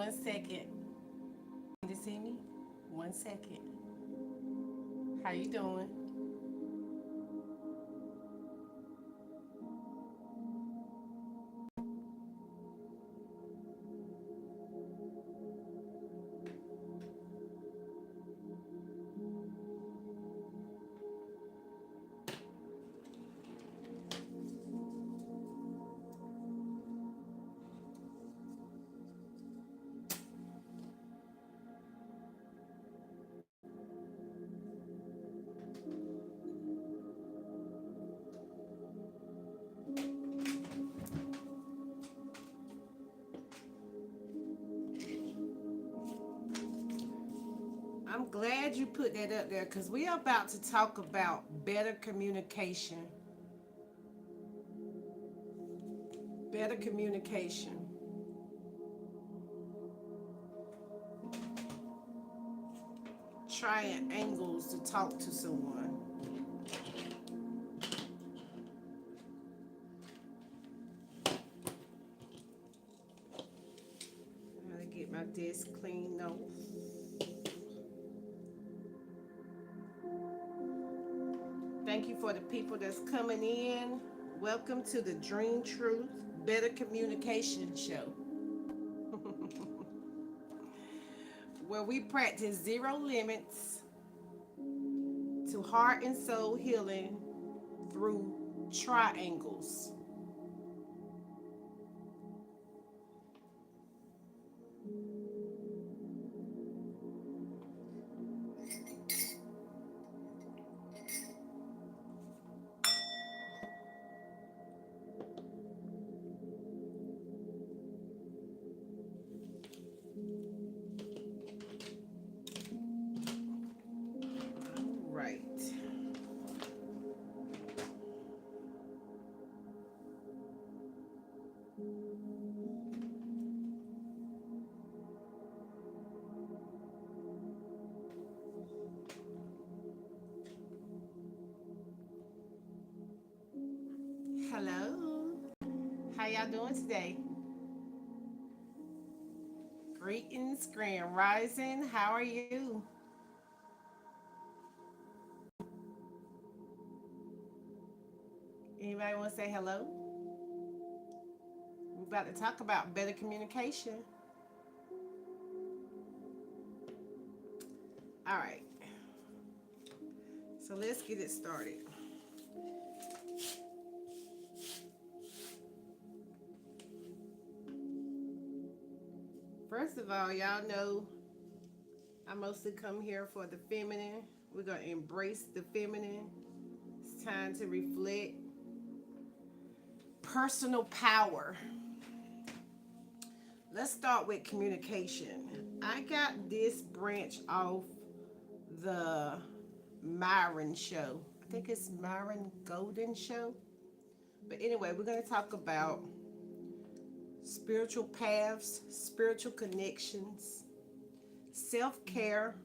1 second. Can you see me? 1 second. How you doing? I'm glad you put that up there because we are about to talk about better communication. Better communication. Trying angles to talk to someone. I'm gonna get my desk cleaned off. Thank you for the people that's coming in. Welcome to the Dream Truth Better Communication Show, where we practice zero limits to heart and soul healing through triangles. Right. Hello. How y'all doing today? Greetings, Grand Rising. How are you? Anybody want to say hello? We're about to talk about better communication. All right. So let's get it started. First of all, y'all know I mostly come here for the feminine. We're going to embrace the feminine. It's time to reflect personal power. Let's start with communication. I got this branch off the Myron show. I think it's Myron Golden show. But anyway, we're going to talk about spiritual paths, spiritual connections, self-care,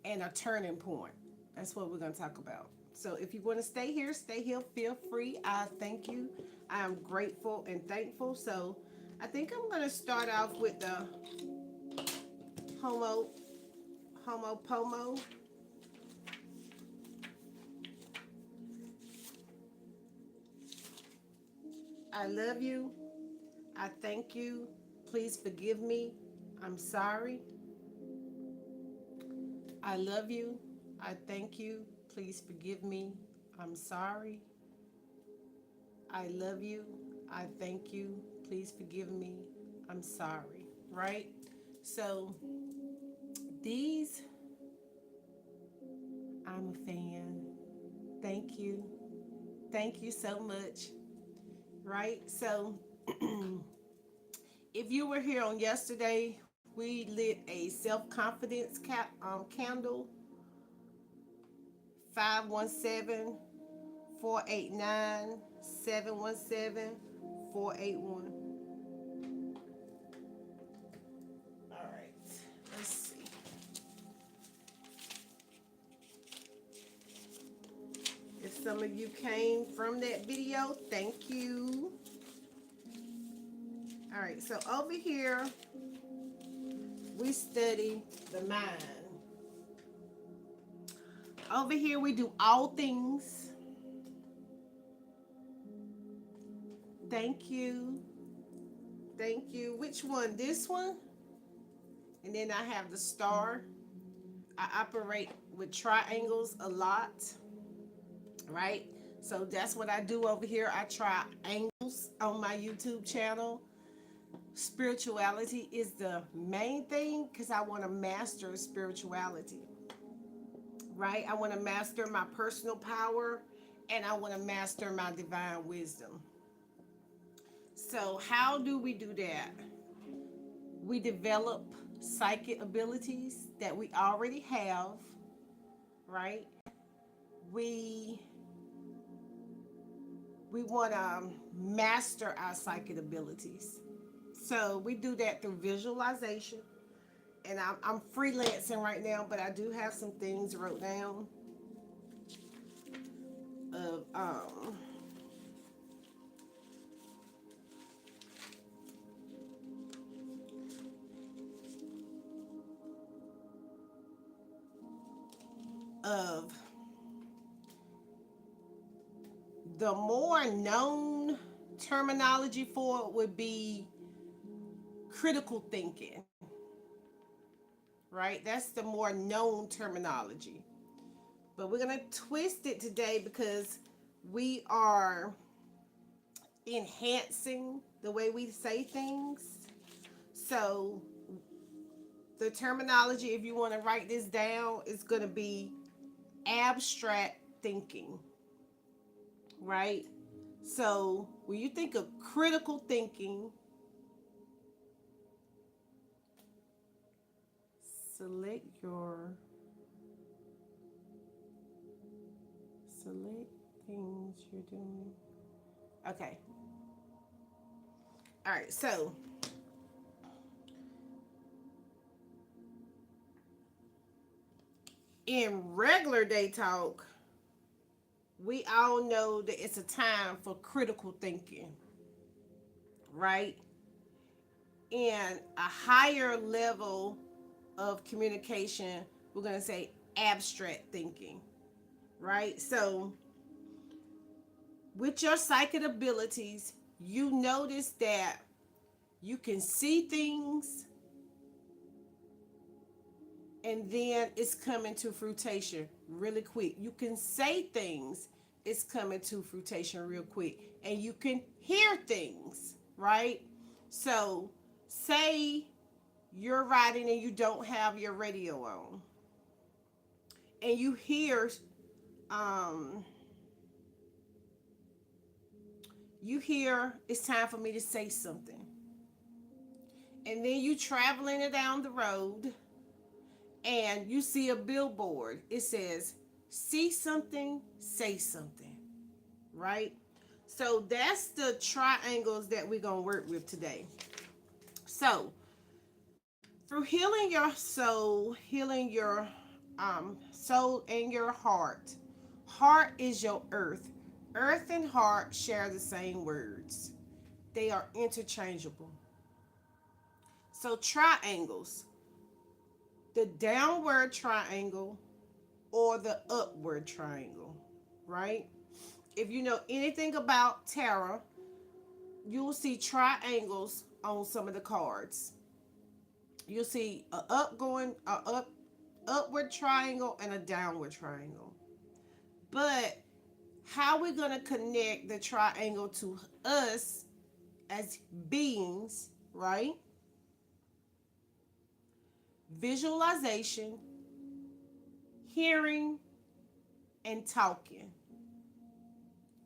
and a turning point. That's what we're going to talk about. So if you want to stay here, feel free. I thank you. I am grateful and thankful. So I think I'm going to start off with the Homo Pomo. I love you. I thank you. Please forgive me. I'm sorry. I love you. I thank you. Please forgive me. I'm sorry. I love you. I thank you. Please forgive me. I'm sorry. Right? So these, I'm a fan. Thank you. Thank you so much. Right? So if you were here on yesterday, we lit a self-confidence candle. 517-489-717-481. All right, let's see. If some of you came from that video, thank you. All right, so over here, we study the mind. Over here, we do all things. Thank you. Thank you. Which one? This one? And then I have the star. I operate with triangles a lot, right? So that's what I do over here. I try angles on my YouTube channel. Spirituality is the main thing because I want to master spirituality, right? I want to master my personal power and I want to master my divine wisdom. So, how do we do that? We develop psychic abilities that we already have, right? We we want to master our psychic abilities. So, we do that through visualization. And I'm freelancing right now, but I do have some things wrote down of of the more known terminology for it would be critical thinking, right? That's the more known terminology. But we're going to twist it today because we are enhancing the way we say things. So the terminology, if you want to write this down, is going to be abstract thinking, right? So when you think of critical thinking, select things you're doing. Okay. All right. So in regular day talk, we all know that it's a time for critical thinking, right? And a higher level of communication, we're going to say abstract thinking, right? So, with your psychic abilities, you notice that you can see things and then it's coming to fruition really quick. You can say things, it's coming to fruition real quick. And you can hear things, right? So, say you're riding and you don't have your radio on, and um, you hear it's time for me to say something. And then you traveling it down the road and you see a billboard. It says, see something, say something, right? So that's the triangles that we're going to work with today. So, through healing your soul, healing your soul and your heart. Heart is your earth. Earth and heart share the same words. They are interchangeable. So triangles, the downward triangle or the upward triangle, right? If you know anything about tarot, you'll see triangles on some of the cards. You'll see a upward triangle and a downward triangle. But how we're going to connect the triangle to us as beings, right? Visualization, hearing, and talking,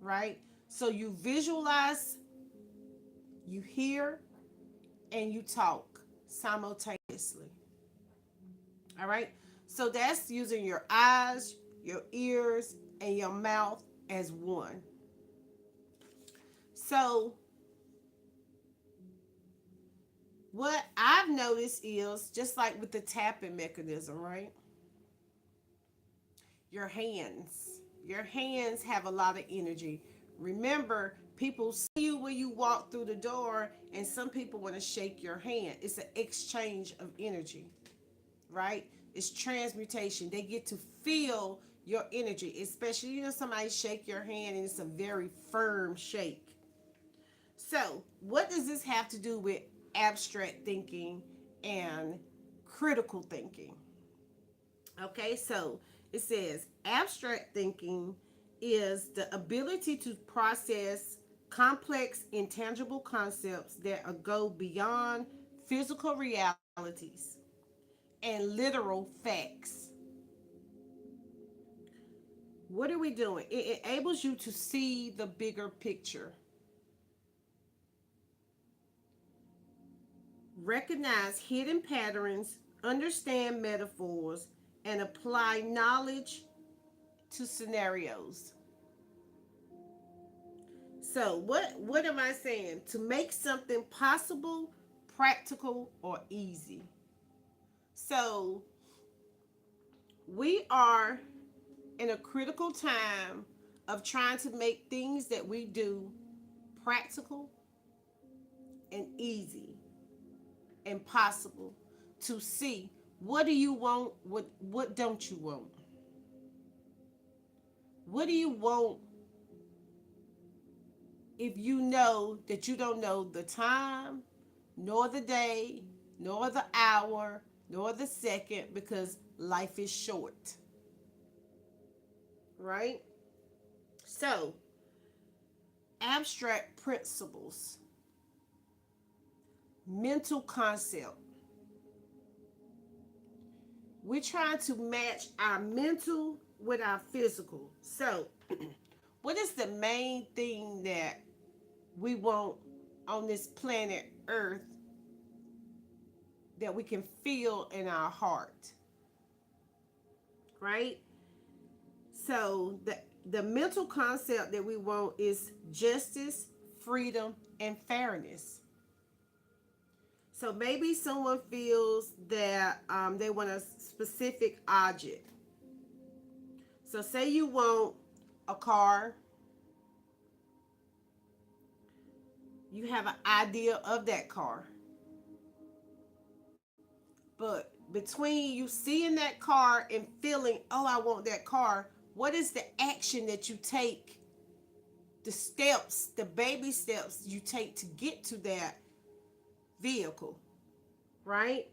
right? So you visualize, you hear, and you talk simultaneously. All right? So that's using your eyes, your ears, and your mouth as one. So what I've noticed is just like with the tapping mechanism, right? Your hands have a lot of energy. Remember, People see you when you walk through the door, and some people want to shake your hand. It's an exchange of energy, right? It's transmutation. They get to feel your energy, especially, somebody shake your hand and it's a very firm shake. So, what does this have to do with abstract thinking and critical thinking? Okay, so it says abstract thinking is the ability to process complex, intangible concepts that go beyond physical realities and literal facts. What are we doing? It enables you to see the bigger picture, recognize hidden patterns, understand metaphors, and apply knowledge to scenarios. So, what am I saying? To make something possible, practical, or easy. So, we are in a critical time of trying to make things that we do practical and easy and possible to see. What do you want? What don't you want? What do you want if you know that you don't know the time, nor the day, nor the hour, nor the second, because life is short, right? So, abstract principles, mental concept. We're trying to match our mental with our physical. So, what is the main thing that we want on this planet Earth that we can feel in our heart? Right? So, the mental concept that we want is justice, freedom, and fairness. So maybe someone feels that they want a specific object. So say you want a car. You have an idea of that car. But between you seeing that car and feeling, oh, I want that car, what is the action that you take? The steps, the baby steps you take to get to that vehicle, right?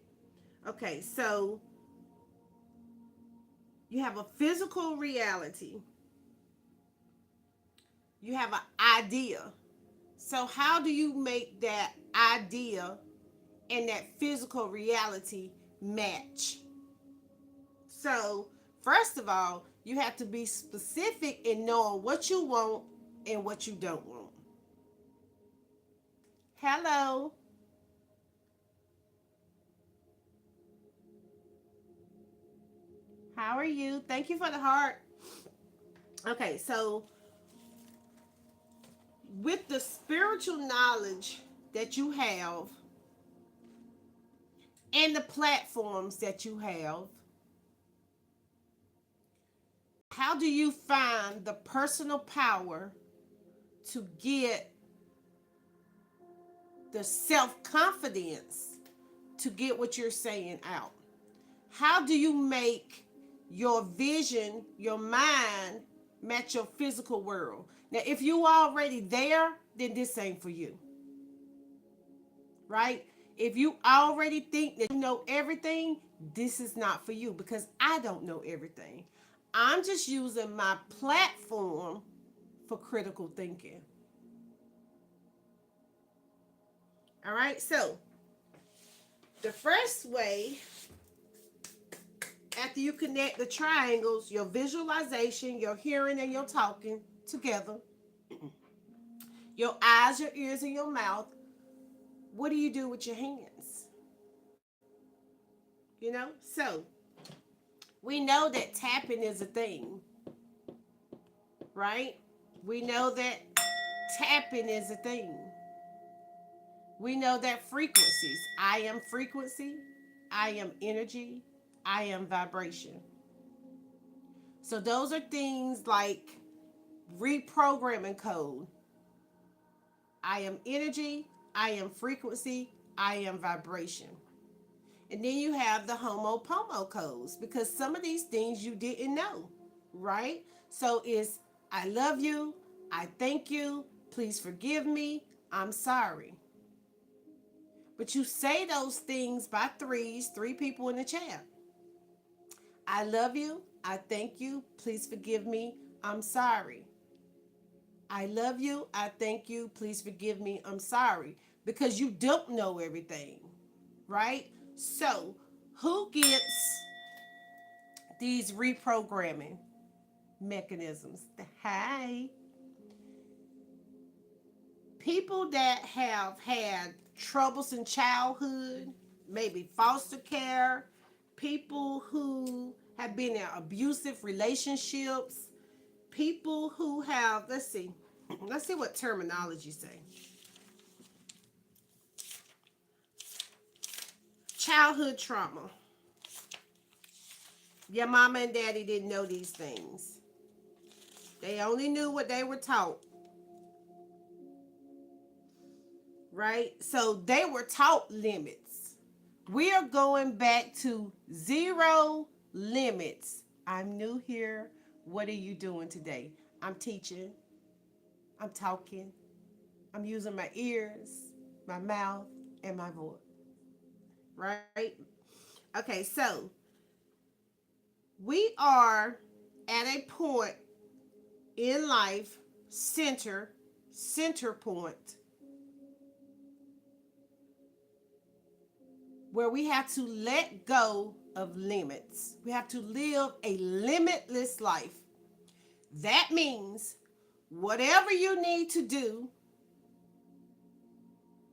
Okay, so you have a physical reality. You have an idea. So how do you make that idea and that physical reality match? So, first of all, you have to be specific in knowing what you want and what you don't want. Hello. How are you? Thank you for the heart. Okay, so with the spiritual knowledge that you have and the platforms that you have, how do you find the personal power to get the self-confidence to get what you're saying out? How do you make your vision, your mind, match your physical world? Now, if you already there, then this ain't for you. Right? If you already think that you know everything, this is not for you, because I don't know everything. I'm just using my platform for critical thinking. All right, so the first way, after you connect the triangles, your visualization, your hearing, and your talking together, your eyes, your ears, and your mouth, what do you do with your hands? So we know that tapping is a thing, right? We know that tapping is a thing. We know that frequencies. I am frequency. I am energy. I am vibration. So those are things like reprogramming code. I am energy, I am frequency, I am vibration. And then you have the Homo codes because some of these things you didn't know, right? So it's I love you, I thank you, please forgive me, I'm sorry. But you say those things by threes, three people in the chat. I love you, I thank you, please forgive me, I'm sorry. I love you, I thank you, please forgive me, I'm sorry. Because you don't know everything, right? So, who gets these reprogramming mechanisms? Hi. People that have had troubles in childhood, maybe foster care, people who have been in abusive relationships, people who have, let's see what terminology say. Childhood trauma. Your mama and daddy didn't know these things. They only knew what they were taught. Right? So they were taught limits. We are going back to zero limits. I'm new here. What are you doing today? I'm teaching. I'm talking. I'm using my ears, my mouth, and my voice. Right? Okay, so we are at a point in life, center point, where we have to let go of limits. We have to live a limitless life. That means whatever you need to do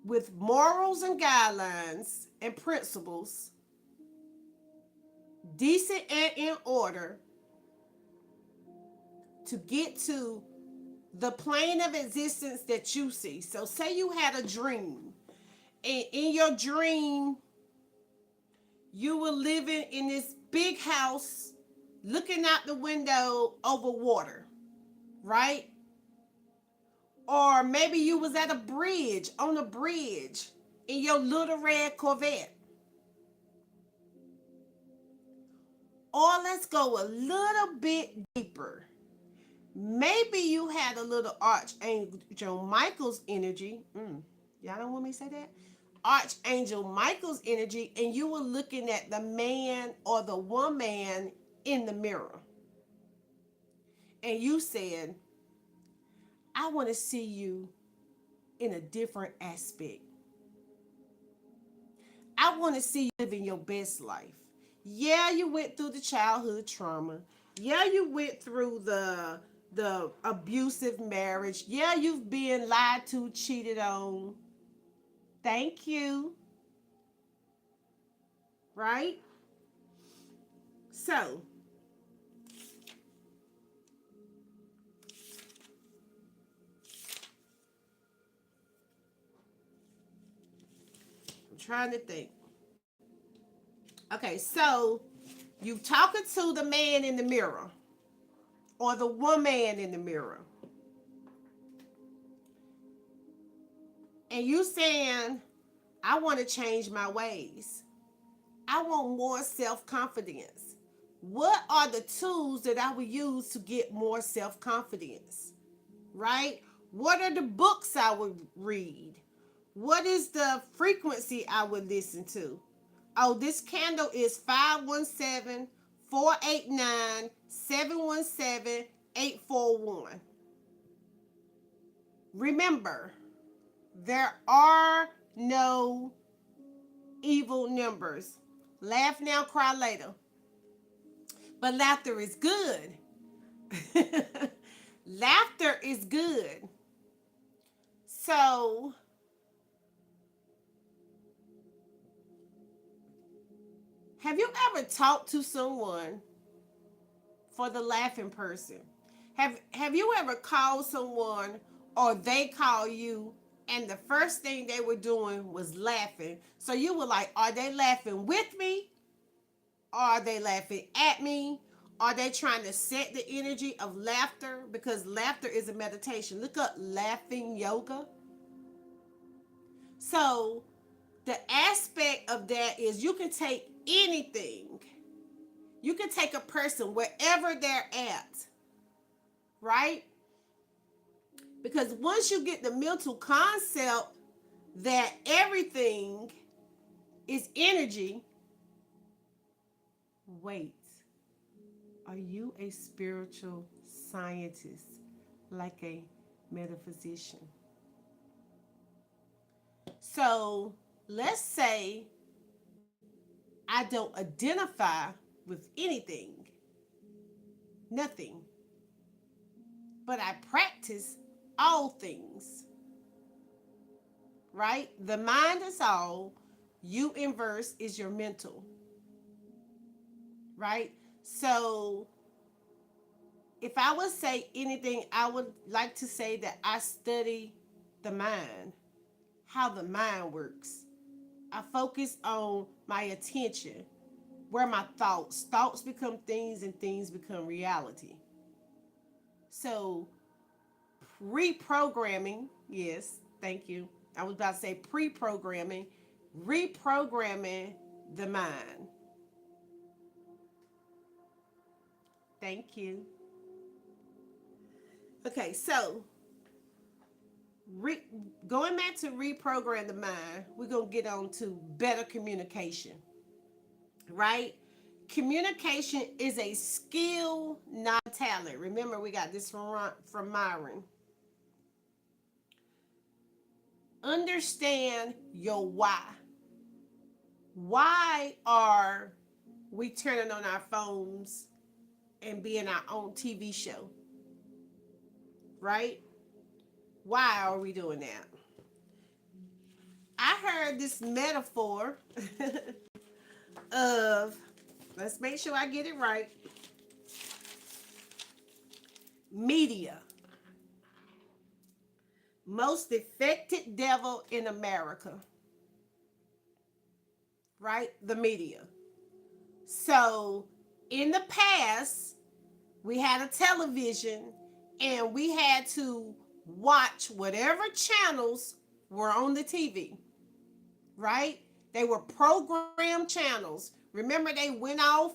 with morals and guidelines and principles, decent and in order, to get to the plane of existence that you see. So, say you had a dream, and in your dream, you were living in this big house, looking out the window over water, right? Or maybe you was at a bridge, on a bridge, in your little red Corvette. Or let's go a little bit deeper. Maybe you had a little Archangel Michael's energy. Y'all don't want me to say that? Archangel Michael's energy, and you were looking at the man or the woman in the mirror. And you said, I want to see you in a different aspect. I want to see you living your best life. Yeah, you went through the childhood trauma. Yeah, you went through the abusive marriage. Yeah, you've been lied to, cheated on. Thank you. Right? So, I'm trying to think. Okay, so you talking to the man in the mirror or the woman in the mirror. And you saying, I want to change my ways. I want more self-confidence. What are the tools that I would use to get more self-confidence? Right? What are the books I would read? What is the frequency I would listen to? Oh, this candle is 517-489-717-841. Remember, there are no evil numbers. Laugh now, cry later. But laughter is good. Laughter is good. So, have you ever talked to someone for the laughing person? Have you ever called someone or they call you and the first thing they were doing was laughing? So you were like, are they laughing with me? Or are they laughing at me? Are they trying to set the energy of laughter? Because laughter is a meditation. Look up laughing yoga. So the aspect of that is you can take anything. You can take a person wherever they're at, right? Because once you get the mental concept that everything is energy, wait, are you a spiritual scientist like a metaphysician? So let's say I don't identify with anything, nothing, but I practice all things, right? The mind is all, you inverse is your mental, right? So if I would say anything, I would like to say that I study the mind, how the mind works. I focus on my attention, where my thoughts become things and things become reality. So reprogramming, yes, thank you. I was about to say pre-programming, reprogramming the mind. Thank you. Okay, so re- going back to reprogram the mind, we're going to get on to better communication, right? Communication is a skill, not talent. Remember, we got this from Myron. Understand your why. Why are we turning on our phones and being our own TV show, right? Why are we doing that? I heard this metaphor of, let's make sure I get it right, media. Most affected devil in America, right? The media. So in the past, we had a television and we had to watch whatever channels were on the TV, right? They were programmed channels. Remember, they went off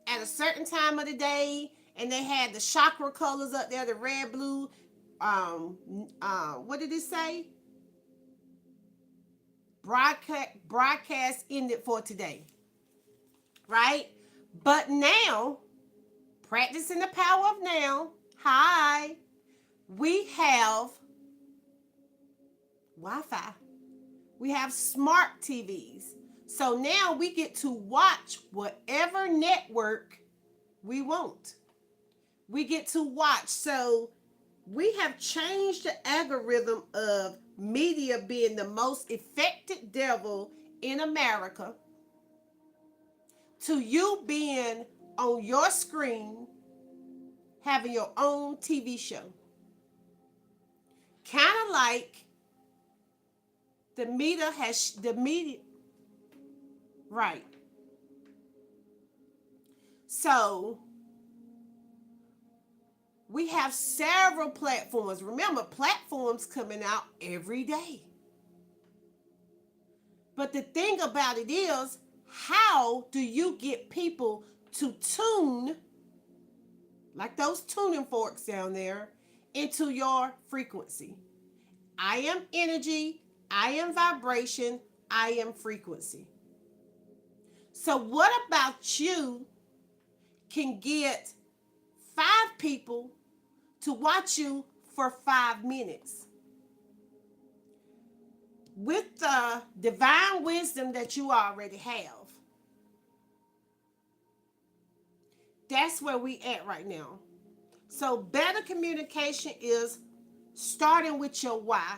at a certain time of the day and they had the chakra colors up there, the red, blue. What did it say? Broadcast ended for today, right? But now, practicing the power of now, hi, we have Wi-Fi. We have smart TVs. So now we get to watch whatever network we want. We get to watch. So we have changed the algorithm of media being the most affected devil in America to you being on your screen having your own TV show. Kind of like the media, right. So we have several platforms. Remember, platforms coming out every day. But the thing about it is, how do you get people to tune, like those tuning forks down there, into your frequency? I am energy, I am vibration, I am frequency. So, what about you can get 5 people to watch you for 5 minutes? With the divine wisdom that you already have, that's where we at right now. So better communication is starting with your why.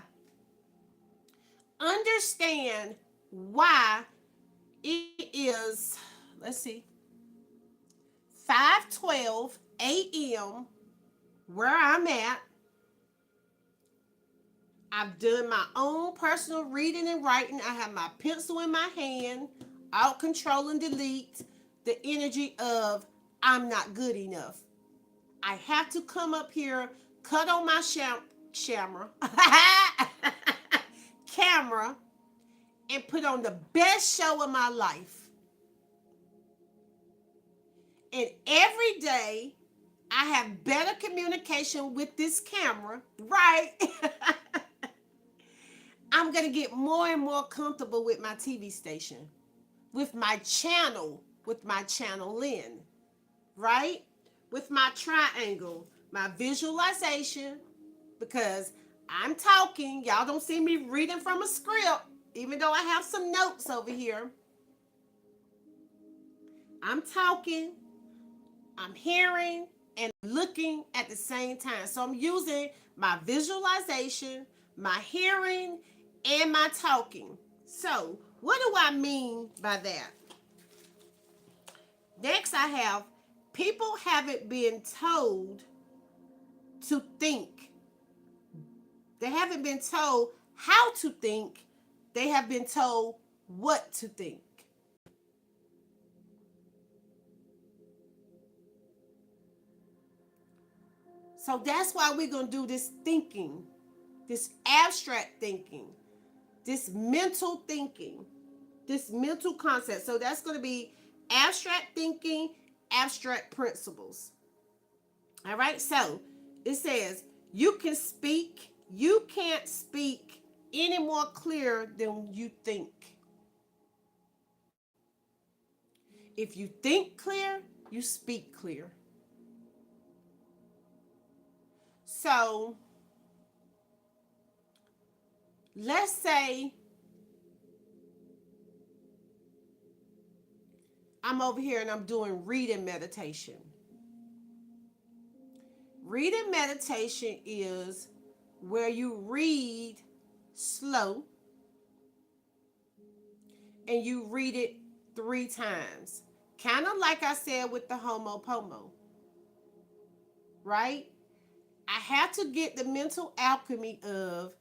Understand why it is, let's see, 5:12 a.m. where I'm at. I've done my own personal reading and writing. I have my pencil in my hand, out control and delete the energy of I'm not good enough. I have to come up here, cut on my camera, camera, and put on the best show of my life. And every day I have better communication with this camera, right? I'm going to get more and more comfortable with my TV station, with my channel in, right? With my triangle, my visualization, because I'm talking. Y'all don't see me reading from a script, even though I have some notes over here. I'm talking, I'm hearing, and looking at the same time. So I'm using my visualization, my hearing, and my talking. So, what do I mean by that? Next, I have people haven't been told to think. They haven't been told how to think. They have been told what to think. So that's why we're going to do this thinking, this abstract thinking, this mental thinking, this mental concept. So that's going to be abstract thinking, abstract principles. All right. So it says you can't speak any more clear than you think. If you think clear, you speak clear. So let's say I'm over here and I'm doing reading meditation. Reading meditation is where you read slow and you read it 3 times. Kind of like I said with the Homopomo, right? I have to get the mental alchemy of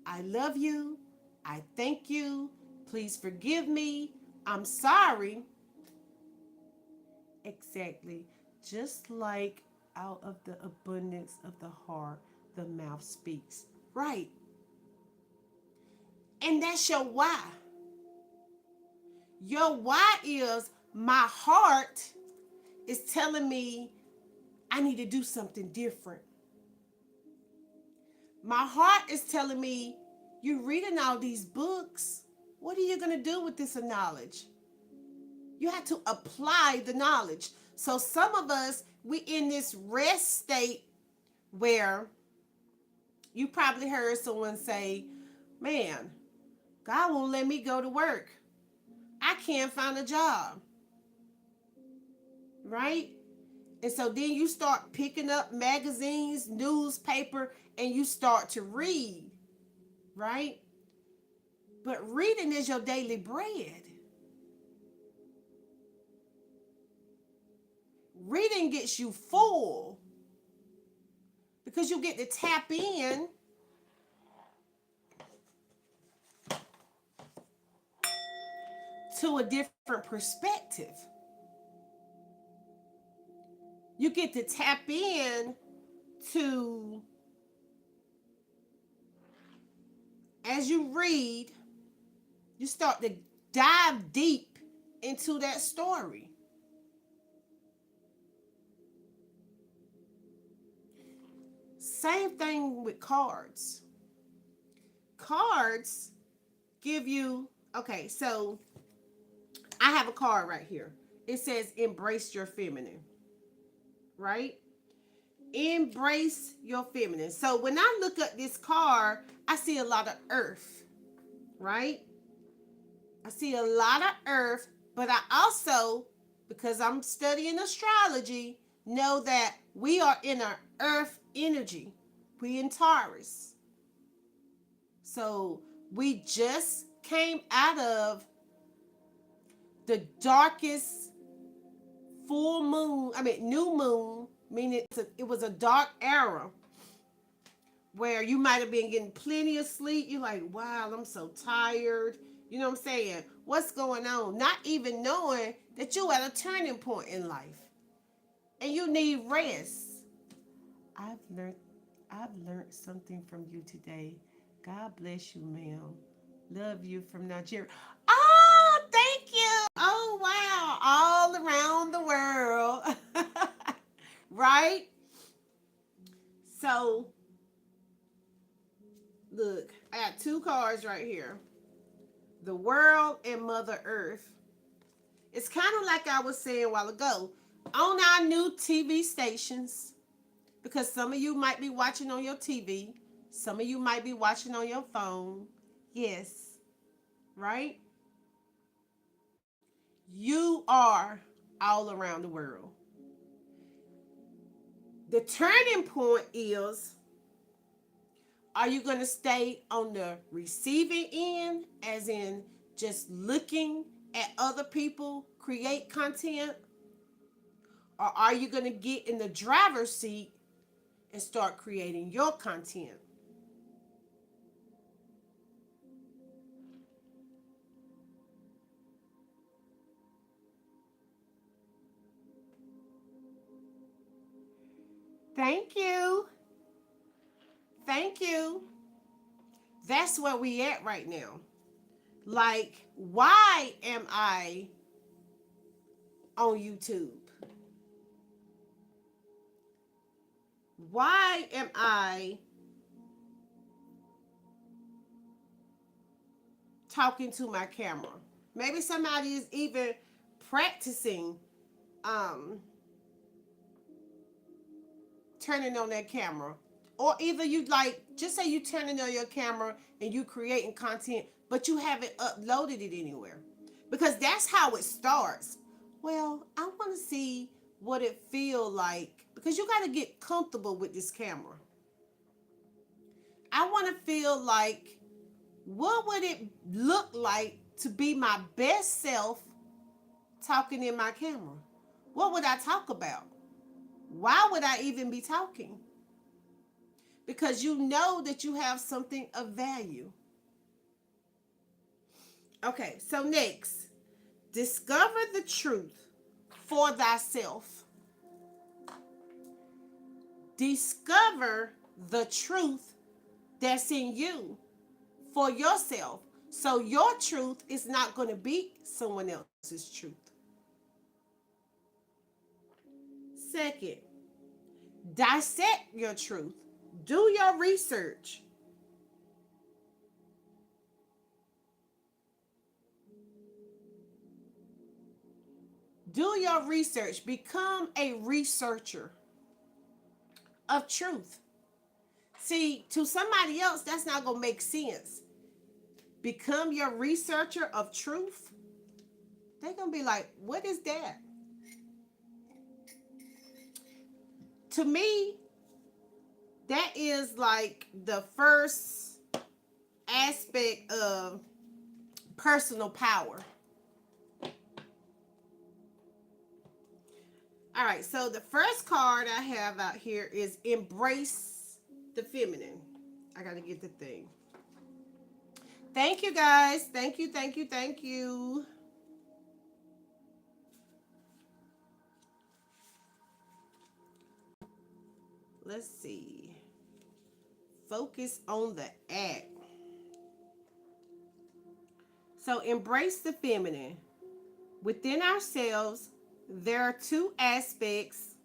I love you, I thank you, please forgive me, I'm sorry. Exactly. Just like out of the abundance of the heart, the mouth speaks. Right. And that's your why. Your why is my heart is telling me I need to do something different. My heart is telling me you're reading all these books. What are you going to do with this knowledge? You have to apply the knowledge. So some of us, we in this rest state where you probably heard someone say, man, God won't let me go to work. I can't find a job. Right? And so then you start picking up magazines, newspaper, and you start to read. Right? But reading is your daily bread. Reading gets you full because you get to tap in to a different perspective. You get to tap in to, as you read, you start to dive deep into that story. Same thing with cards. Cards give you, okay, so I have a card right here. It says embrace your feminine, right? Embrace your feminine. So when I look at this card, I see a lot of earth, right? I see a lot of earth, but I also, because I'm studying astrology, know that we are in our earth energy. We in Taurus. So we just came out of the darkest new moon, meaning it was a dark era where you might have been getting plenty of sleep. You're like, wow, I'm so tired. You know what I'm saying? What's going on? Not even knowing that you're at a turning point in life and you need rest. I've learned I've learned something from you today. God bless you, ma'am. Love you from Nigeria. Oh, thank you. Oh, wow. All around the world. Right? So, look, I got two cards right here, the world and Mother Earth. It's kind of like I was saying a while ago on our new TV stations, because some of you might be watching on your TV, some of you might be watching on your phone. Yes, right? You are all around the world. The turning point is, are you going to stay on the receiving end, as in just looking at other people create content? Or are you going to get in the driver's seat and start creating your content? Thank you. Thank you. That's where we at right now. Like, why am I on YouTube? Why am I talking to my camera? Maybe somebody is even practicing um turning on that camera. Or either you, like, just say you turning on your camera and you creating content, but you haven't uploaded it anywhere. Because that's how it starts. Well, I want to see what it feel like, because you got to get comfortable with this camera. I want to feel like, what would it look like to be my best self talking in my camera? What would I talk about? Why would I even be talking? Because you know that you have something of value. Okay, so next, discover the truth for thyself. Discover the truth that's in you for yourself. So your truth is not going to be someone else's truth. Second, dissect your truth. Do your research. Do your research. Become a researcher of truth. See, to somebody else, that's not going to make sense. Become your researcher of truth. They're going to be like, what is that? To me, that is like the first aspect of personal power. All right, so the first card I have out here is embrace the feminine. I got to get the thing. Thank you, guys. Thank you, thank you, thank you. Let's see. Focus on the act. So embrace the feminine. Within ourselves, there are two aspects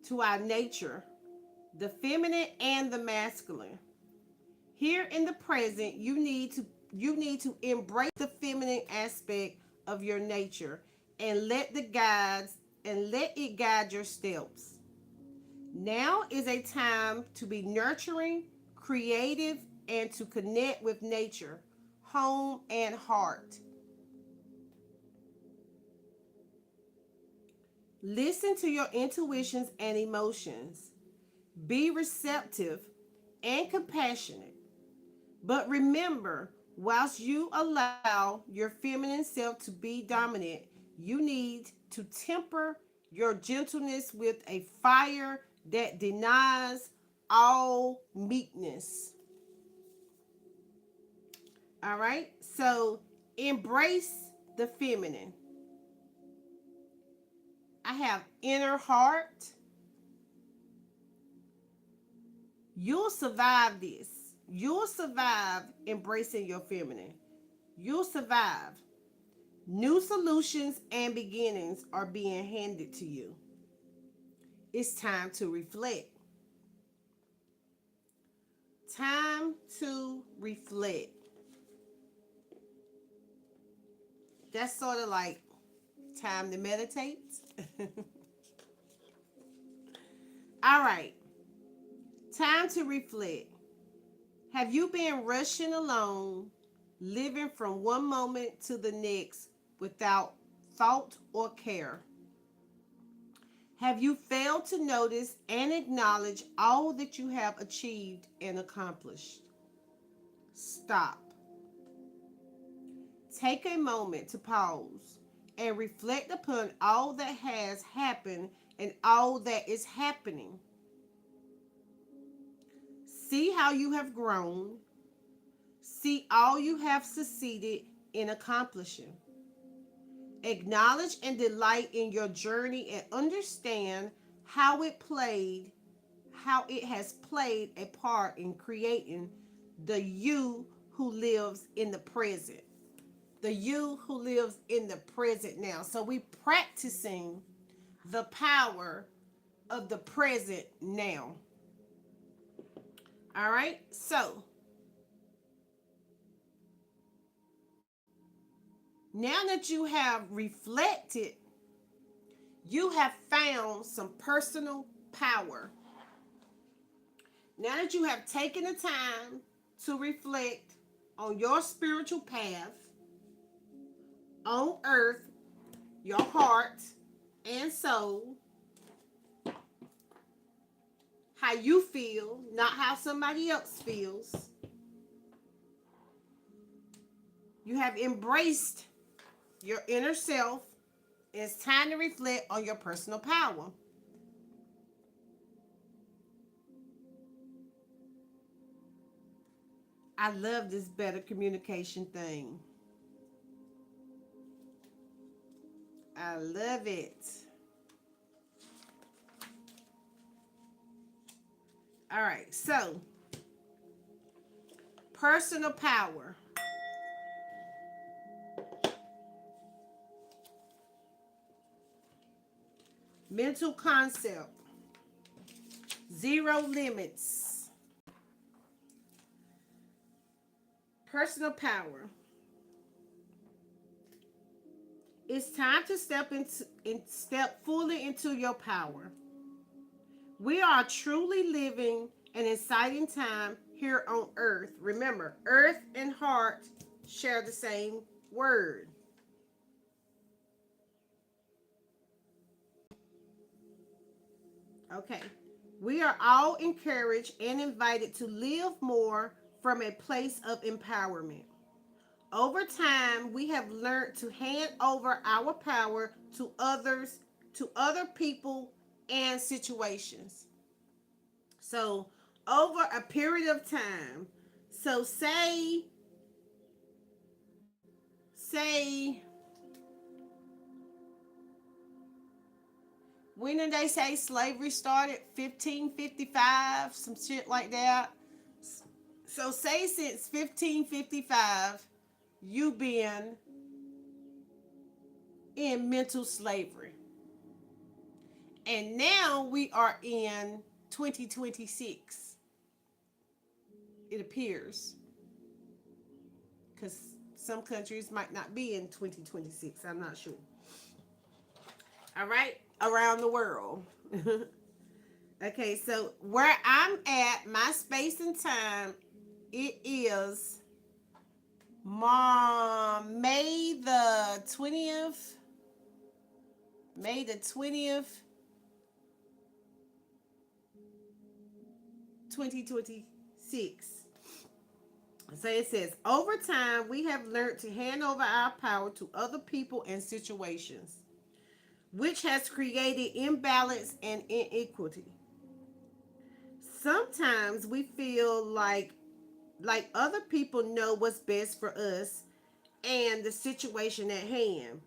to our nature, the feminine and the masculine. Here in the present, you need to embrace the feminine aspect of your nature and let it guide your steps. Now is a time to be nurturing, creative, and to connect with nature, home, and heart. Listen to your intuitions and emotions. Be receptive and compassionate. But remember, whilst you allow your feminine self to be dominant, you need to temper your gentleness with a fire that denies all meekness. All right? So embrace the feminine. I have inner heart. You'll survive this. You'll survive embracing your feminine. You'll survive. New solutions and beginnings are being handed to you. It's time to reflect. Time to reflect. That's sort of like time to meditate. All right. Time to reflect. Have you been rushing along, living from one moment to the next without thought or care? Have you failed to notice and acknowledge all that you have achieved and accomplished? Stop. Take a moment to pause and reflect upon all that has happened and all that is happening. See how you have grown. See all you have succeeded in accomplishing. Acknowledge and delight in your journey and understand how it has played a part in creating the you who lives in the present. The you who lives in the present now. So we practicing the power of the present now. All right? So now that you have reflected, you have found some personal power. Now that you have taken the time to reflect on your spiritual path on earth, your heart and soul, how you feel, not how somebody else feels. You have embraced your inner self. It's time to reflect on your personal power. I love this better communication thing. I love it. All right, so personal power. Mental concept. Zero limits. Personal power. It's time to step fully into your power. We are truly living an exciting time here on earth. Remember, earth and heart share the same word. Okay. We are all encouraged and invited to live more from a place of empowerment. Over time, we have learned to hand over our power to others, to other people and situations. So, over a period of time, so say when did they say slavery started? 1555, some shit like that. So say since 1555, you been in mental slavery. And now we are in 2026. It appears. Because some countries might not be in 2026. I'm not sure. All right? Around the world. Okay, so where I'm at, my space and time, it is May the 20th. May the 20th, 2026. So it says, over time, we have learned to hand over our power to other people and situations, which has created imbalance and inequity. Sometimes we feel like other people know what's best for us and the situation at hand.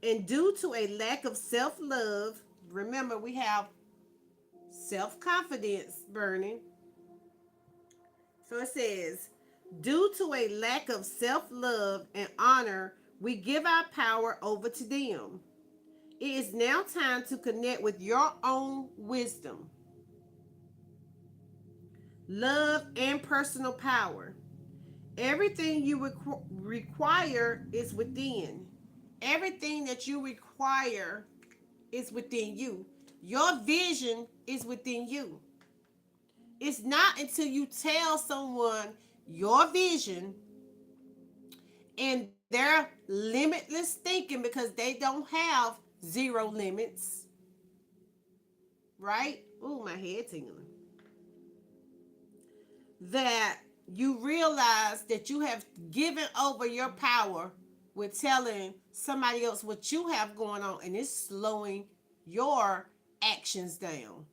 And due to a lack of self-love, remember we have self-confidence burning. So it says, due to a lack of self love and honor, we give our power over to them. It is now time to connect with your own wisdom, love, and personal power. Everything you require is within. Everything that you require is within you. Your vision is within you. It's not until you tell someone your vision and their limitless thinking, because they don't have zero limits, right? Ooh, my head tingling. That you realize that you have given over your power with telling somebody else what you have going on, and it's slowing your actions down.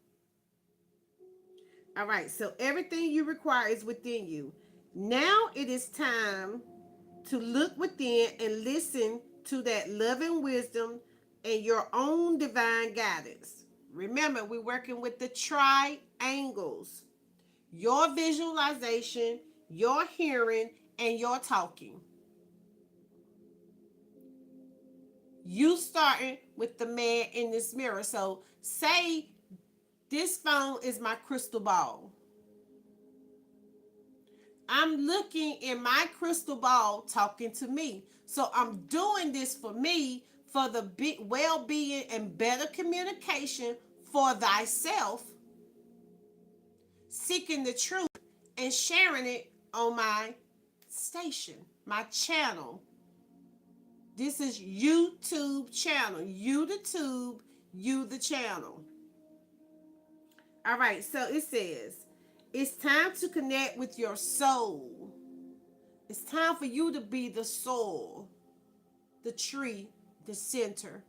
All right, so everything you require is within you. Now it is time to look within and listen to that loving wisdom and your own divine guidance. Remember, we're working with the triangles: your visualization, your hearing, and your talking. You starting with the man in this mirror. So, say this phone is my crystal ball. I'm looking in my crystal ball talking to me. So I'm doing this for me, for the well-being and better communication for thyself, seeking the truth and sharing it on my station, my channel. This is YouTube channel. You the tube, you the channel. All right, so it says, it's time to connect with your soul. It's time for you to be the soul, the tree, the center.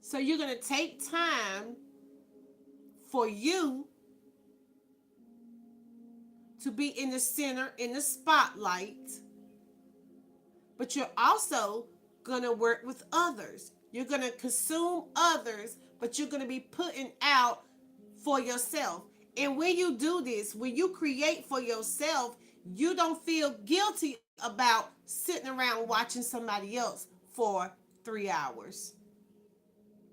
So you're going to take time for you to be in the center, in the spotlight, but you're also going to work with others. You're going to consume others, but you're going to be putting out for yourself. And when you do this, when you create for yourself, you don't feel guilty about sitting around watching somebody else for 3 hours,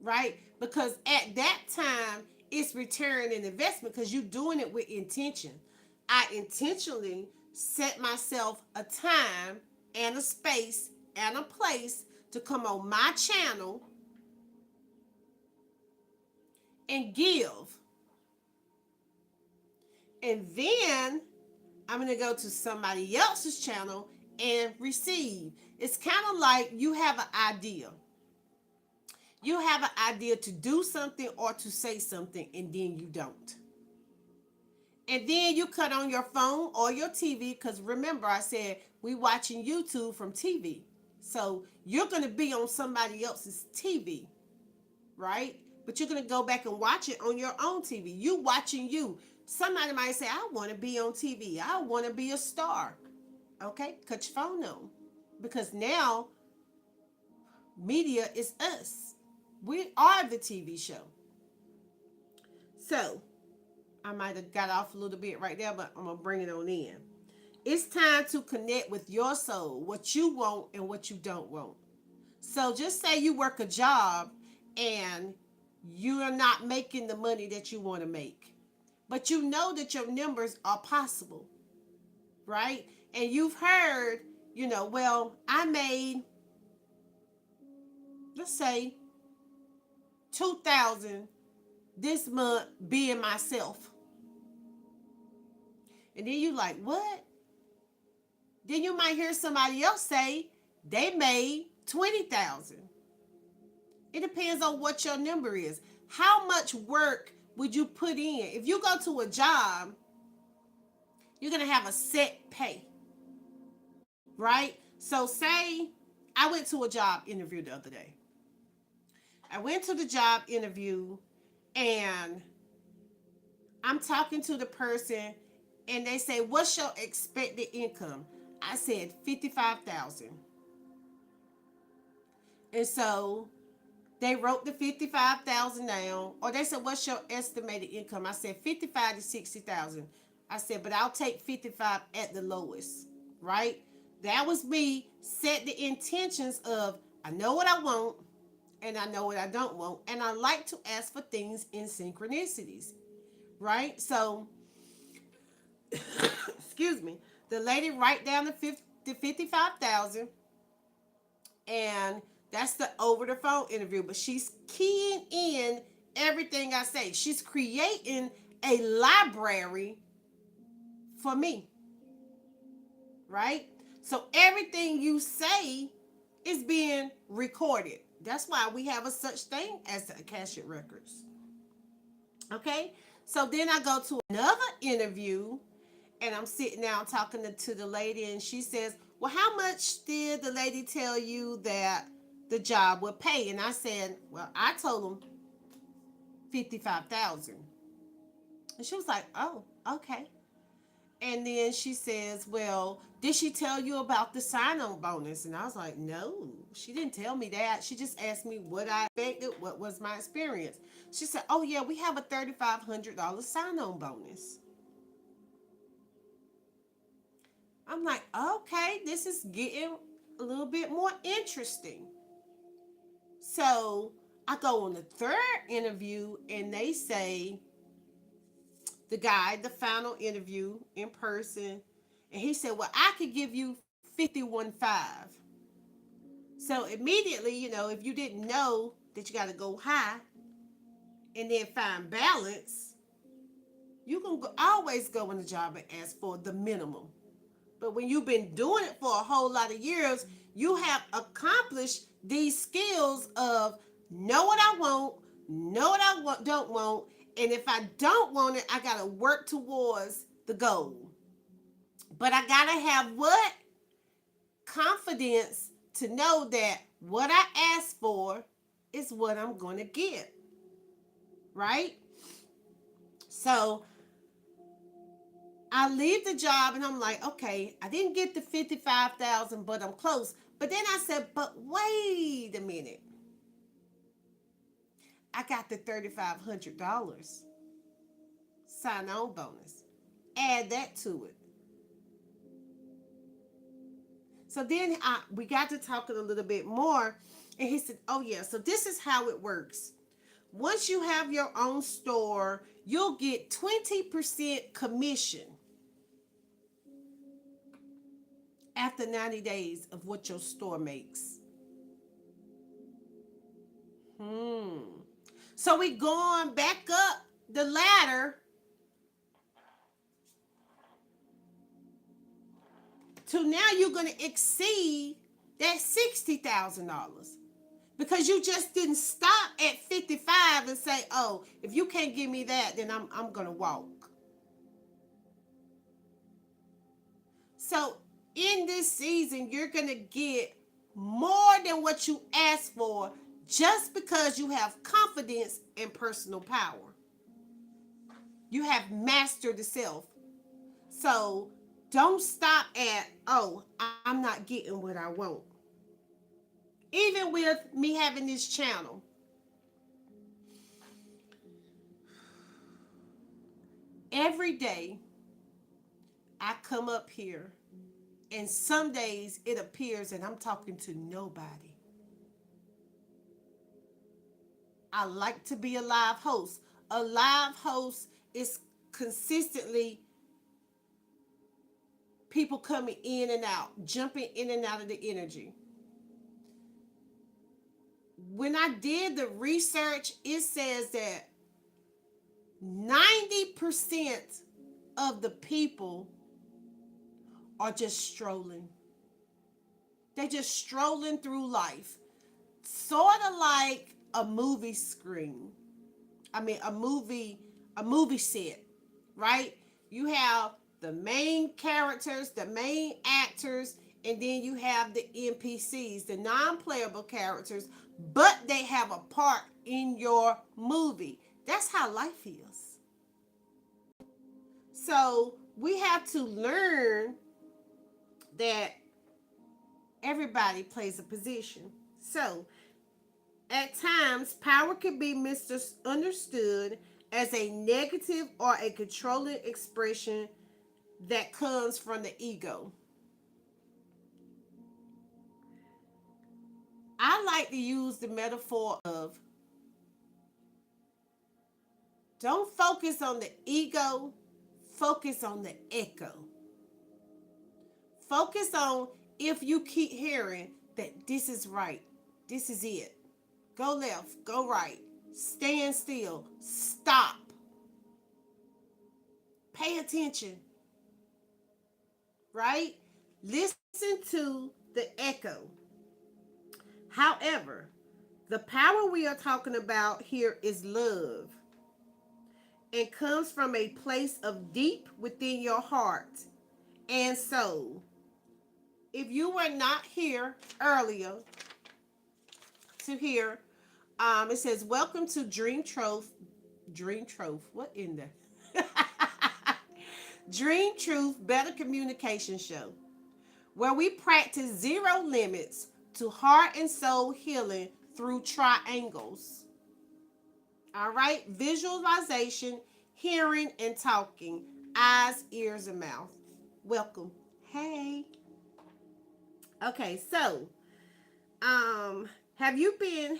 right? Because at that time, it's return and investment, because you're doing it with intention. I intentionally set myself a time and a space and a place to come on my channel and give. And then I'm going to go to somebody else's channel and receive. It's kind of like you have an idea. You have an idea to do something or to say something, and then you don't. And then you cut on your phone or your TV, because remember I said we watching YouTube from TV. So you're going to be on somebody else's TV, right? But you're going to go back and watch it on your own TV. You watching you. Somebody might say, I want to be on TV. I want to be a star. Okay, cut your phone on. Because now media is us. We are the TV show. So I might have got off a little bit right there, but I'm going to bring it on in. It's time to connect with your soul, what you want and what you don't want. So just say you work a job and you are not making the money that you want to make, but you know that your numbers are possible, right? And you've heard, well, I made, let's say, 2,000 this month being myself. And then you like, what? Then you might hear somebody else say they made 20,000. It depends on what your number is. How much work would you put in? If you go to a job, you're going to have a set pay, right? So say I went to a job interview the other day. I went to the job interview and I'm talking to the person and they say, what's your expected income? I said 55,000. And so they wrote the 55,000 down, or they said, what's your estimated income? I said 55 to 60,000. I said, but I'll take 55 at the lowest, right? That was me set the intentions of I know what I want and I know what I don't want. And I like to ask for things in synchronicities, right? So, excuse me, the lady write down the 55,000, and that's the over the phone interview, but she's keying in everything I say. She's creating a library for me, right? So everything you say is being recorded. That's why we have a such thing as the Akashic Records. Okay? So then I go to another interview, and I'm sitting down talking to the lady, and she says, well, how much did the lady tell you that the job would pay? And I said, well, I told them 55,000. And she was like, oh, okay. And then she says, well, did she tell you about the sign-on bonus? And I was like, no, she didn't tell me that. She just asked me what I expected, what was my experience. She said, oh, yeah, we have a $3,500 sign-on bonus. I'm like, okay, this is getting a little bit more interesting. So I go on the third interview, and they say, the guy, the final interview in person, and he said, well, I could give you 51.5. So immediately, if you didn't know that you got to go high and then find balance, you can always go in the job and ask for the minimum. But when you've been doing it for a whole lot of years, you have accomplished these skills of know what I want, know what I don't want, and if I don't want it, I got to work towards the goal. But I got to have what? Confidence to know that what I ask for is what I'm going to get. Right? So I leave the job and I'm like, okay, I didn't get the 55,000, but I'm close. But then I said, but wait a minute. I got the $3,500 sign on bonus. Add that to it. So then we got to talking a little bit more, and he said, oh yeah, so this is how it works. Once you have your own store, you'll get 20% commission after 90 days of what your store makes. So we going back up the ladder to now you're going to exceed that $60,000 because you just didn't stop at 55 and say, oh, if you can't give me that, then I'm going to walk. So in this season, you're going to get more than what you asked for just because you have confidence in personal power. You have mastered the self. So don't stop at, oh, I'm not getting what I want. Even with me having this channel, every day I come up here, and some days it appears that I'm talking to nobody. I like to be a live host. A live host is consistently people coming in and out, jumping in and out of the energy. When I did the research, it says that 90% of the people are just strolling. They're just strolling through life. Sort of like a movie screen. A movie set, right? You have the main characters, the main actors, and then you have the NPCs, the non-playable characters, but they have a part in your movie. That's how life is. So we have to learn that everybody plays a position. So at times, power can be misunderstood as a negative or a controlling expression that comes from the ego. I like to use the metaphor of don't focus on the ego, focus on the echo. Focus on if you keep hearing that this is right, this is it. Go left, go right, stand still, stop, pay attention, right? Listen to the echo. However, the power we are talking about here is love and comes from a place of deep within your heart and soul. If you were not here earlier to hear, it says, welcome to Dream Truth. Dream Truth. What in the? Dream Truth Better Communication Show, where we practice zero limits to heart and soul healing through triangles. All right? Visualization, hearing, and talking. Eyes, ears, and mouth. Welcome. Hey. Okay, so have you been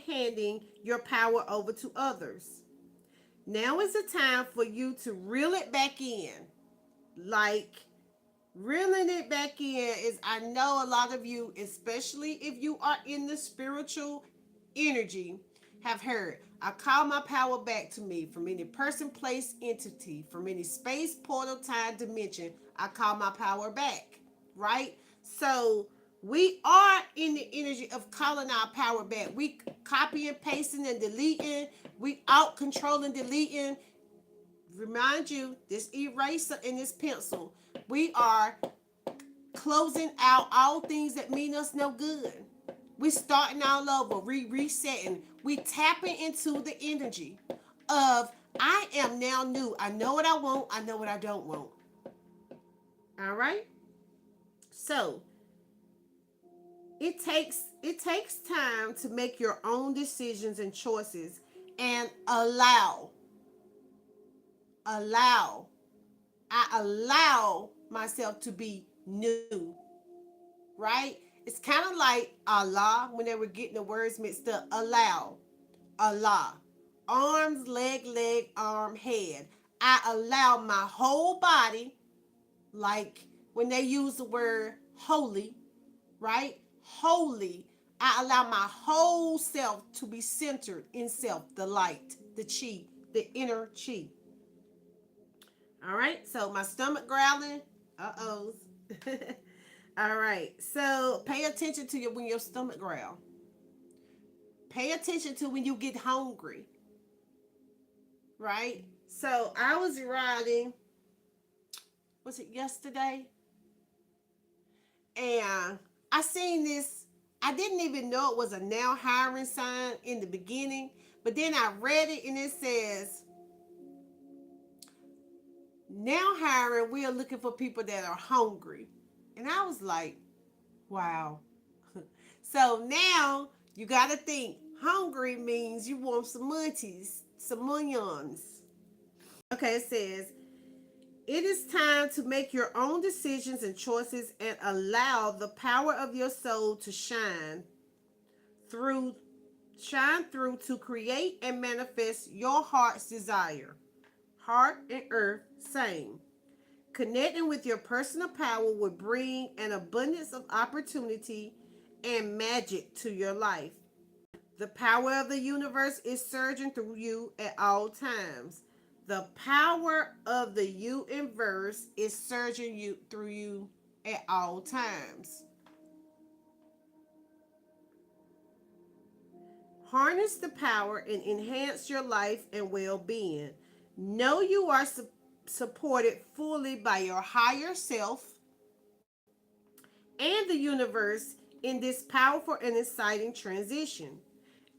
handing your power over to others? Now is the time for you to reel it back in. Like reeling it back in is, I know a lot of you, especially if you are in the spiritual energy, have heard, I call my power back to me from any person, place, entity, from any space, portal, time, dimension. I call my power back, right? So we are in the energy of calling our power back. We copying, pasting, and deleting. We out controlling, deleting. Remind you, this eraser and this pencil, we are closing out all things that mean us no good. We starting all over, resetting. We tapping into the energy of I am now new. I know what I want. I know what I don't want. All right. So it takes time to make your own decisions and choices and allow. I allow myself to be new, right? It's kind of like Allah when they were getting the words mixed up. Allow, Allah, arms, leg, arm, head. I allow my whole body, like when they use the word holy, right? Holy. I allow my whole self to be centered in self, the light, the chi, the inner chi. All right, so my stomach growling. Uh-oh. All right, so pay attention to when your stomach growl. Pay attention to when you get hungry, right? So I was riding, was it yesterday? And I seen this. I didn't even know it was a now hiring sign in the beginning, but then I read it and it says, now hiring, we are looking for people that are hungry. And I was like, wow. So now you got to think hungry means you want some munchies, some munions. Okay, it says, it is time to make your own decisions and choices and allow the power of your soul to through shine through to create and manifest your heart's desire. Heart and earth, same. Connecting with your personal power will bring an abundance of opportunity and magic to your life. The power of the universe is surging through you at all times. The power of the universe is surging through you at all times. Harness the power and enhance your life and well-being. Know you are supported fully by your higher self and the universe in this powerful and exciting transition.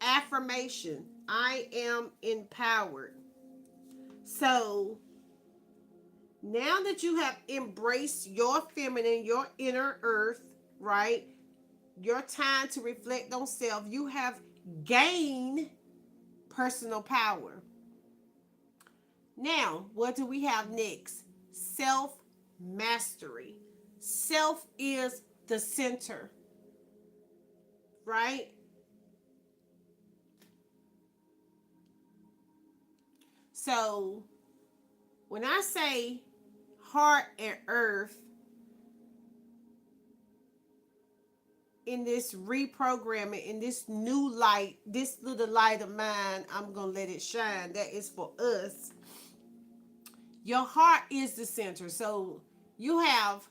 Affirmation: I am empowered. So now that you have embraced your feminine, your inner earth, right? Your time to reflect on self, you have gained personal power. Now, what do we have next? Self mastery. Self is the center, right? So, when I say heart and earth in this reprogramming, in this new light, this little light of mine, I'm going to let it shine. That is for us. Your heart is the center. So, you have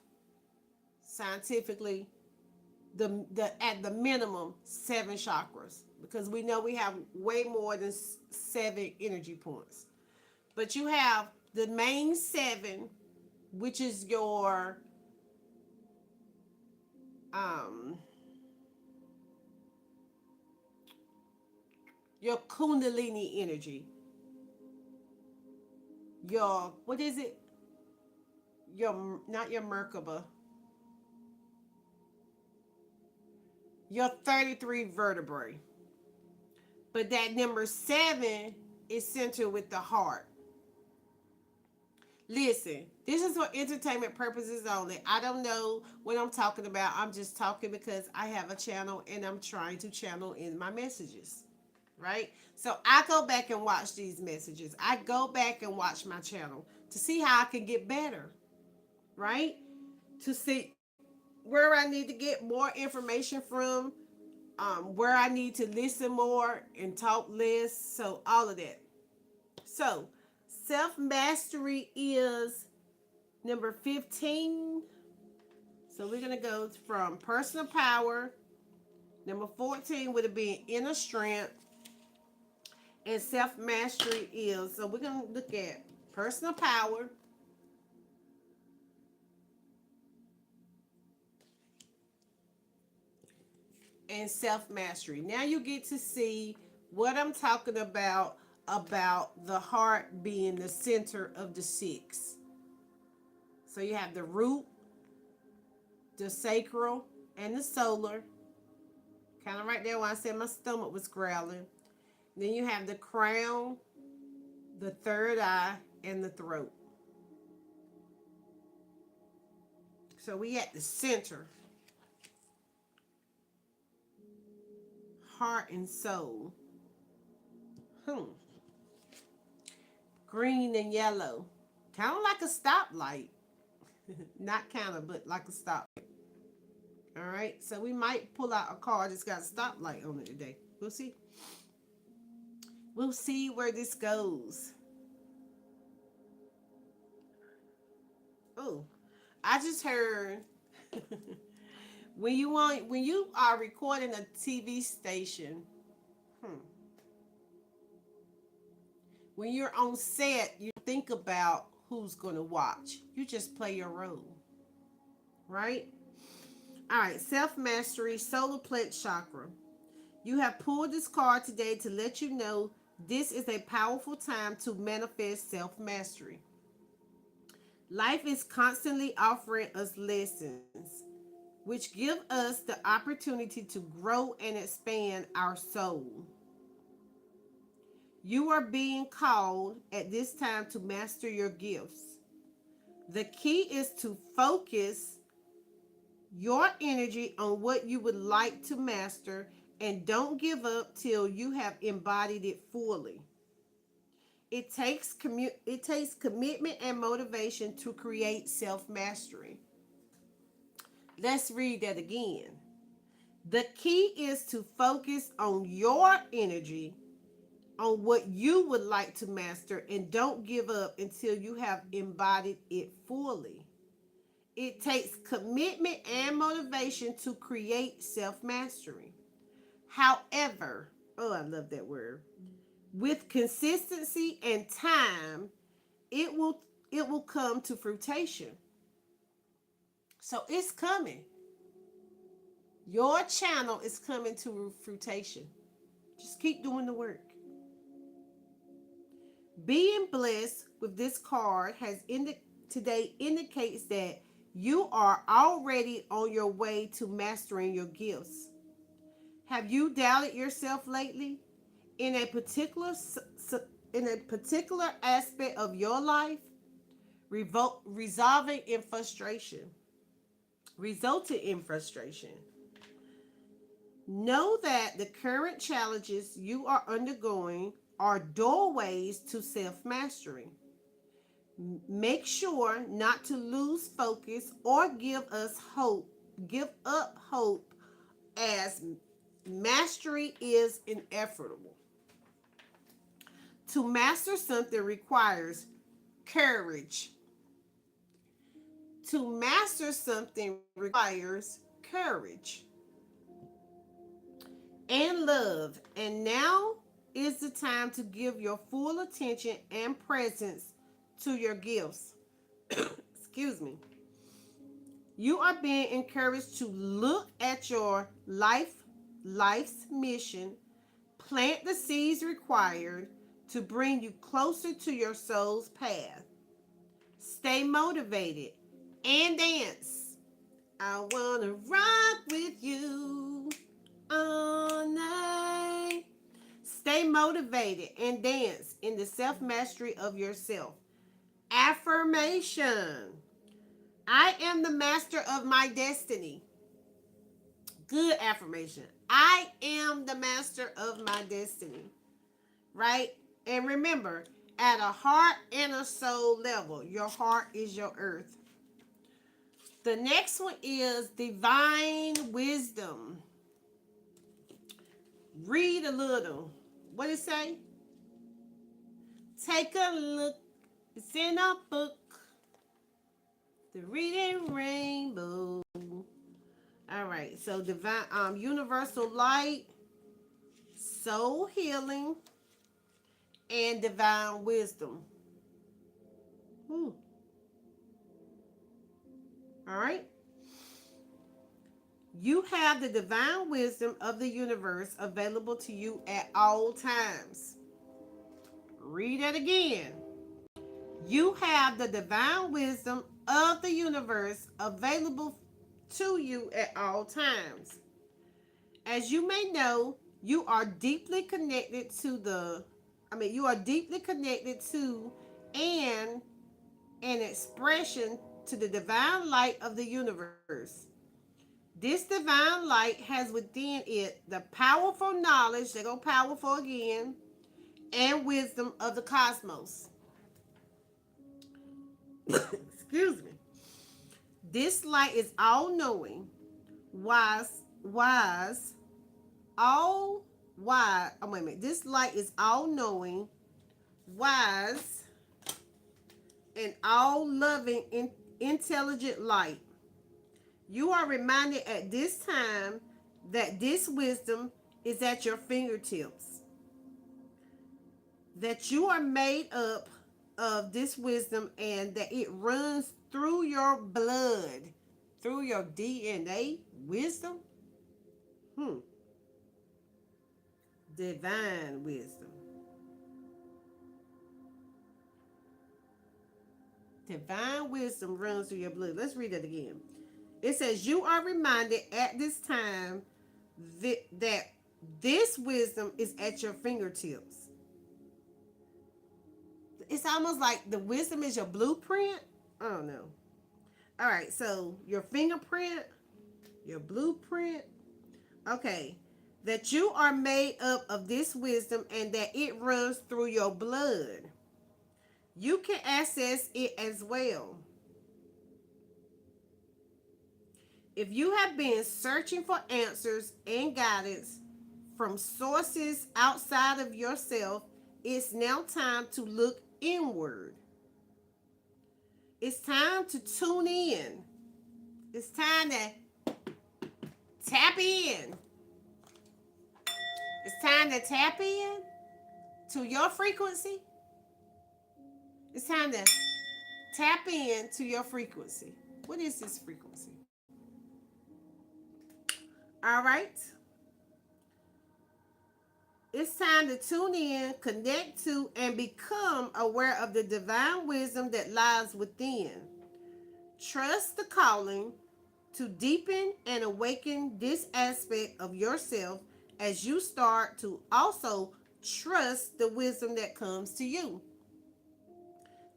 scientifically the at the minimum 7 chakras, because we know we have way more than 7 energy points. But you have the main 7, which is um your kundalini energy, your, what is it, your, not your Merkaba, your 33 vertebrae. But that number 7 is centered with the heart. Listen, this is for entertainment purposes only. I don't know what I'm talking about. I'm just talking because I have a channel and I'm trying to channel in my messages, right? So I go back and watch these messages. I go back and watch my channel to see how I can get better, right? To see where I need to get more information from, where I need to listen more and talk less. So all of that. So self mastery is number 15. So we're going to go from personal power. Number 14 would have been inner strength. And self mastery is, so we're going to look at personal power, and self mastery. Now you get to see what I'm talking about the heart being the center of the 6. So you have the root, the sacral, and the solar. Kind of right there when I said my stomach was growling. Then you have the crown, the third eye, and the throat. So we at the center, heart and soul. Hmm. Green and yellow. Kind of like a stoplight. Not kind of, but like a stoplight. All right. So we might pull out a car that's got a stoplight on it today. We'll see. We'll see where this goes. Oh, I just heard when you are recording a TV station, hmm, when you're on set, you think about who's going to watch. You just play your role, right? All right, self mastery, solar plex chakra. You have pulled this card today to let you know this is a powerful time to manifest self mastery. Life is constantly offering us lessons, which give us the opportunity to grow and expand our soul. You are being called at this time to master your gifts. The key is to focus your energy on what you would like to master and don't give up till you have embodied it fully. It takes commitment and motivation to create self-mastery. Let's read that again. The key is to focus on your energy on what you would like to master and don't give up until you have embodied it fully. It takes commitment and motivation to create self mastery. However, oh, I love that word. With consistency and time, it will it will come to fruition. So it's coming. Your channel is coming to fruition. Just keep doing the work. Being blessed with this card today indicates that you are already on your way to mastering your gifts. Have you doubted yourself lately? In a particular in a particular aspect of your life, resolving in frustration, resulted in frustration. Know that the current challenges you are undergoing are doorways to self mastery. Make sure not to lose focus or give up hope, as mastery is inevitable. To master something requires courage. To master something requires courage and love. And now is the time to give your full attention and presence to your gifts. Excuse me. You are being encouraged to look at your life's mission, plant the seeds required to bring you closer to your soul's path. Stay motivated and dance. I wanna rock with you all night. Stay motivated and dance in the self mastery of yourself. Affirmation: I am the master of my destiny. Good affirmation. I am the master of my destiny. Right? And remember, at a heart and a soul level, your heart is your earth. The next one is divine wisdom. Read a little. What does it say? Take a look. It's in a book. The Reading Rainbow. All right. So divine, universal light, soul healing, and divine wisdom. All right. You have the divine wisdom of the universe available to you at all times. Read it again. You have the divine wisdom of the universe available to you at all times. As you may know, you are deeply connected to and an expression to the divine light of the universe. This divine light has within it the powerful knowledge, they go powerful again, and wisdom of the cosmos. Excuse me. This light is all knowing, wait a minute. This light is all knowing, wise, and all loving, intelligent light. You are reminded at this time that this wisdom is at your fingertips. That you are made up of this wisdom and that it runs through your blood, through your DNA. Wisdom? Divine wisdom. Divine wisdom runs through your blood. Let's read it again. It says, you are reminded at this time that this wisdom is at your fingertips. It's almost like the wisdom is your blueprint. I don't know. All right, so your fingerprint, your blueprint. Okay, that you are made up of this wisdom and that it runs through your blood. You can access it as well. If you have been searching for answers and guidance from sources outside of yourself, it's now time to look inward. It's time to tune in. It's time to tap in. It's time to tap in to your frequency. It's time to tap in to your frequency. What is this frequency? All right. It's time to tune in, connect to, and become aware of the divine wisdom that lies within. Trust the calling to deepen and awaken this aspect of yourself as you start to also Trust the wisdom that comes to you.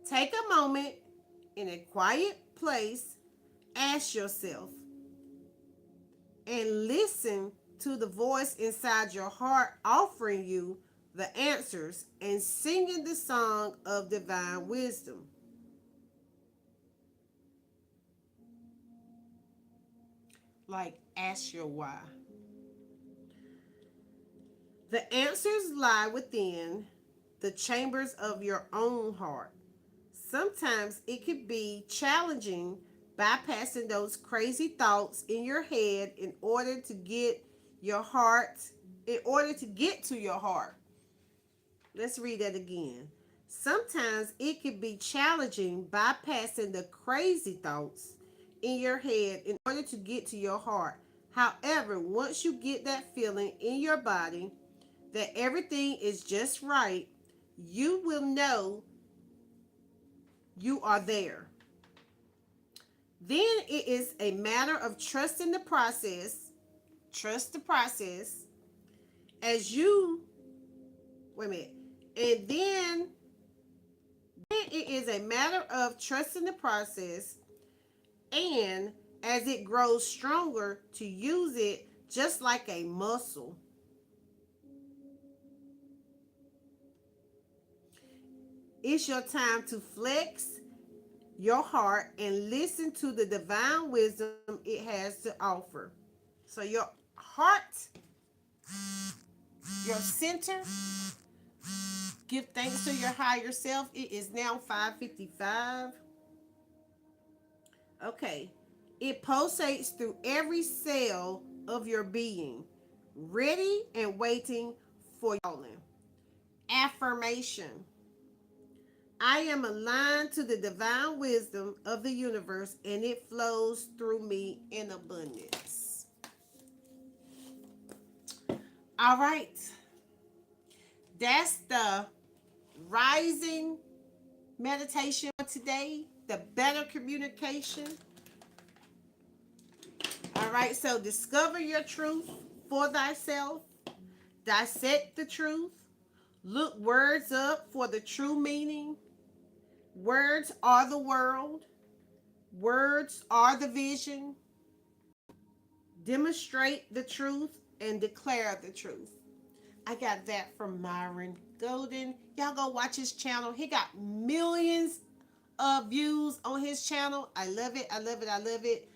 Take a moment in a quiet place, ask yourself, and listen to the voice inside your heart offering you the answers and singing the song of divine wisdom. Like, ask your why. The answers lie within the chambers of your own heart. Sometimes it could be challenging bypassing those crazy thoughts in your head in order to get to your heart. Let's read that again. Sometimes it can be challenging bypassing the crazy thoughts in your head in order to get to your heart. However, once you get that feeling in your body that everything is just right, you will know you are there. Then it is a matter of trusting the process. Trust the process as you, wait a minute. And then it is a matter of trusting the process and as it grows stronger to use it just like a muscle. It's your time to flex your heart and listen to the divine wisdom it has to offer. So your heart, your center, give thanks to your higher self. It is now 5:55. Okay. It pulsates through every cell of your being, ready and waiting for calling. Affirmation. I am aligned to the divine wisdom of the universe and it flows through me in abundance. All right. That's the rising meditation for today, the better communication. All right, so discover your truth for thyself, dissect the truth, look words up for the true meaning. Words are the world, words are the vision. Demonstrate the truth and declare the truth. I got that from Myron Golden. Y'all go watch his channel. He got millions of views on his channel. I love it. I love it. I love it.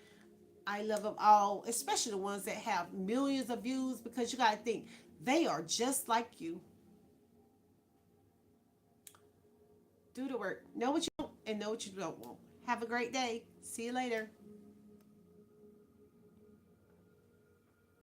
I love them all, especially the ones that have millions of views because you got to think they are just like you. Do the work. Know what you want and know what you don't want. Have a great day. See you later.